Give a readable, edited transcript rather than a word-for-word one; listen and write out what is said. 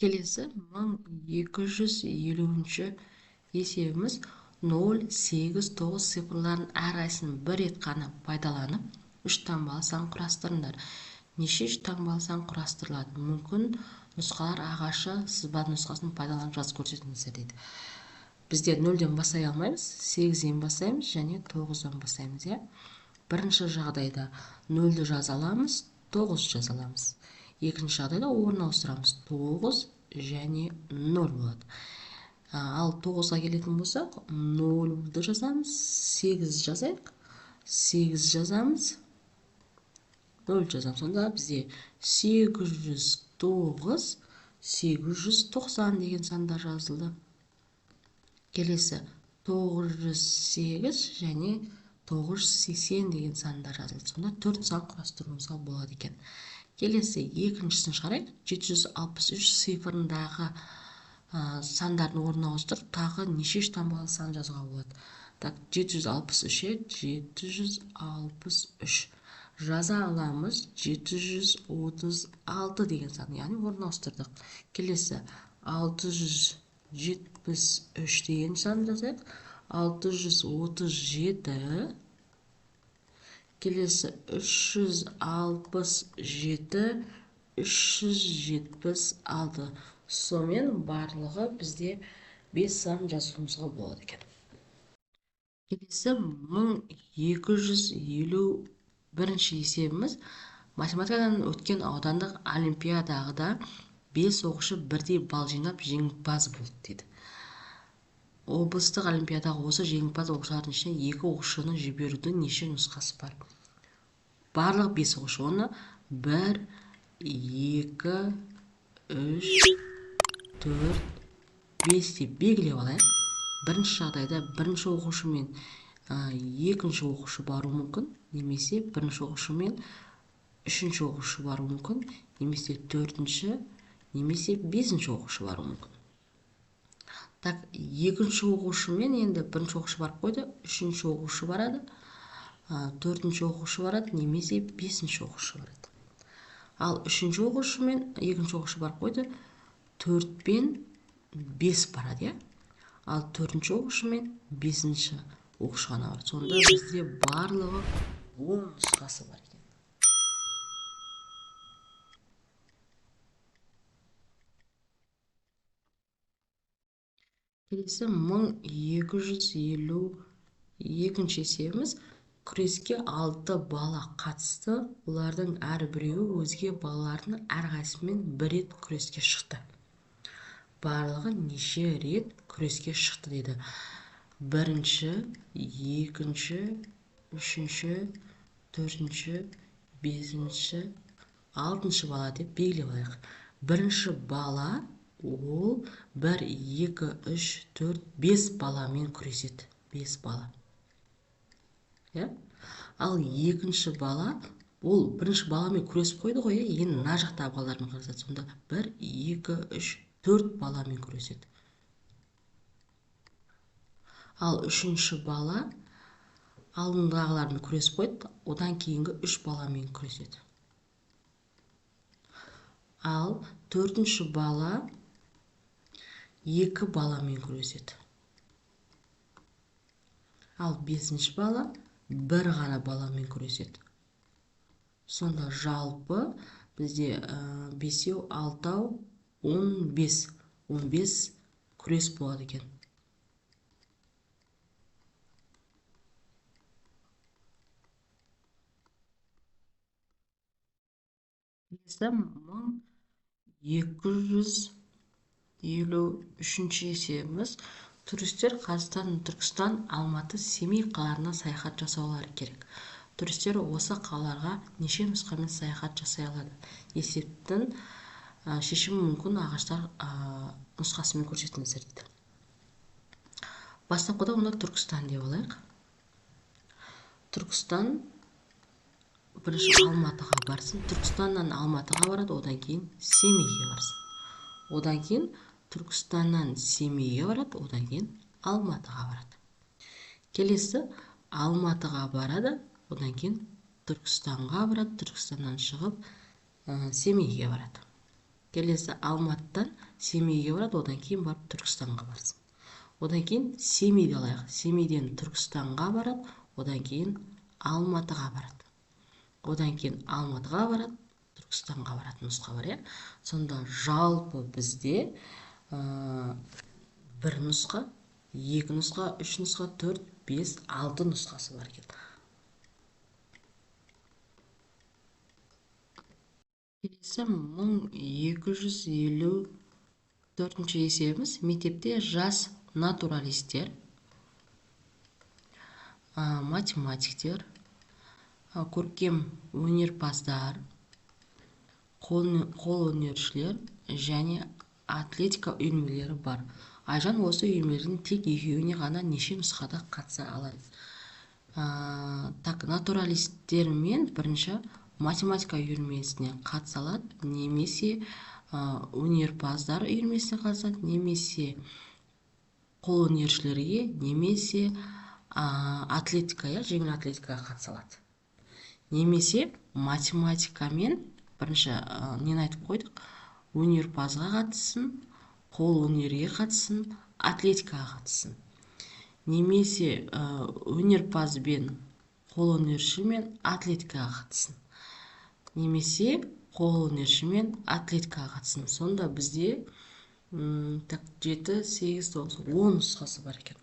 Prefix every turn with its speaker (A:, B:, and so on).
A: Келесі 1250-ші есебіміз 0, 8, 9 цифрларын әрқайсысын бір рет қана пайдаланып, 3 таңбалы сан құрастырыңдар. Неше 3 таңбалы сан құрастырылады? Мүмкін нұсқалар ағашы сызба нұсқасын пайдаланып жазып көрсетіңіздер дейді. Бізде 0-ден басай алмаймыз, 8-ден басаймыз және 9-дан басаймыз. Бірінші жағдайда 0-ді жаза аламыз, 9 жаза аламыз. Екінші жағдайда орын ауыстырамыз. 9 және 0 болады. Ал 9-ға келетін болсақ, 0-ды жазамыз, 8 жазайық, 8 жазамыз, 0 жазамыз. Сонда бізде 809, 890 деген сандар жазылды. Келесі 908 және 980 деген сандар жазылды. Сонда 4 сан құрастыруымызға болады екен. Келесі екіншісін шығарайық. 763 цифрындағы сандардың орнына ауыстырып, тағы неше таңбалы сан жазуға болады. Так, 763 жаза аламыз. 736 деген сан, яғни орнына ауыстырдық. Келесі 673 деген сан жазайық. 637. Келесі 367, 376. Сонымен барлығы бізде 5 сан жазуымызға болады екен. Келесі 1251-ші есебіміз математикадан өткен аудандық олимпиадағыда 5 оқушы бірдей балл жинап жеңімпаз болды дейді. Облыстық олимпиадаға осы жеңімпаз оқушылардың ішінен 2 оқушыны жіберудің неше нұсқасы бар? Барлық 5 оқушы, оны 1, 2, 3, 4, 5 деп белгілеп алайық. Бірінші жағдайда бірінші оқушы мен екінші оқушы бару мүмкін, немесе бірінші оқушы мен үшінші оқушы бару мүмкін, немесе төртінші, немесе бесінші оқушы бару мүмкін. Так, екінші оқушы мен енді бірінші оқушы барып қойды, үшінші оқушы барады, төртінші оқушы барады, немесе бесінші оқушы барады. Ал үшінші оқушы мен екінші оқушы барып қойды, 4 пен 5 барады, ал төртінші оқушы мен бесінші оқушы ғана бар. Сонда бізде барлығы 10 нұсқасы бар екен. Келесі 1252-ші есебіміз күреске 6 бала қатысты. Олардың әрбіреуі өзге балалардың әрқайсысымен бір рет күреске шықты. Барлығы неше рет күреске шықты дейді. Бірінші, екінші, үшінші, төртінші, бесінші, алтыншы бала деп белгілеп алайық. Бірінші бала ол 1, 2, 3, 4, 5 баламен күреседі. 5 бала. Ал екінші бала ол бірінші баламен күресіп қойды ғой, енді мына жақтағы балалармен күреседі. Сонда 1, 2, 3, 4 баламен күреседі. Ал үшінші бала алдындағылармен күресіп қойды, одан кейінгі 3 баламен күреседі. Ал төртінші бала 2 баламен күреседі. Ал бесінші бала 1 ғана баламен күреседі. Сонда жалпы бізде 5-еу, 6-ау, 15 күрес болады екен. Келесі 1253-ші есебіміз туристер Қазақстан, Түркістан, Алматы, Семей қалаларына саяхат жасаулары керек. Туристер осы қалаларға неше нұсқамен саяхат жасай алады? Есептің шешімі мүмкін ағаштар нұсқасымен көрсетіңіздер дейді. Бастапқыда оны Түркістан деп алайық. Түркістан бірінші Алматыға барсын. Түркістаннан Алматыға барады, одан кейін Семейге барсын. Одан кейін Түркістаннан Семейге барады, одан кейін Алматыға барады. Келесі Алматыға барады, одан кейін Түркістанға барады, Түркістаннан шығып Семейге барады. келесі Алматыдан Семейге барады, одан кейін барып Түркістанға барсын. Одан кейін Семейді алайық. Семейден Түркістанға барады, одан кейін Алматыға барады. Одан кейін Алматыға барады, Түркістанға баратын нұсқа бар, Сонда жалпы бізде бір нұсқа, екі нұсқа, үш нұсқа, 4, 5, 6 нұсқасы бар екен. Келесі 1254 есебіміз мектепте жас натуралистер, математиктер, көркем өнерпаздар, қолөнершілер және атлетика үйірмелері бар. Айжан осы үйірмелердің тек екеуіне ғана неше нұсқада қатыса алады? Натуралистер мен бірінші математика үйірмесіне қатыса алады, немесе өнерпаздар үйірмесіне қатысады, немесе қолөнершілерге, немесе атлетика, жеңіл атлетикаға қатыса алады. Немесе математикамен бірінші нені айтып қойдық? Өнерпазға қатыссын, қолөнерге қатыссын, атлетикаға қатыссын. Немесе өнерпазбен қолөнерші мен атлетикаға қатыссын. Немесе қолөнерші мен атлетикаға қатыссын. Сонда бізде 7, 8, 9, 10 нұсқасы бар екен.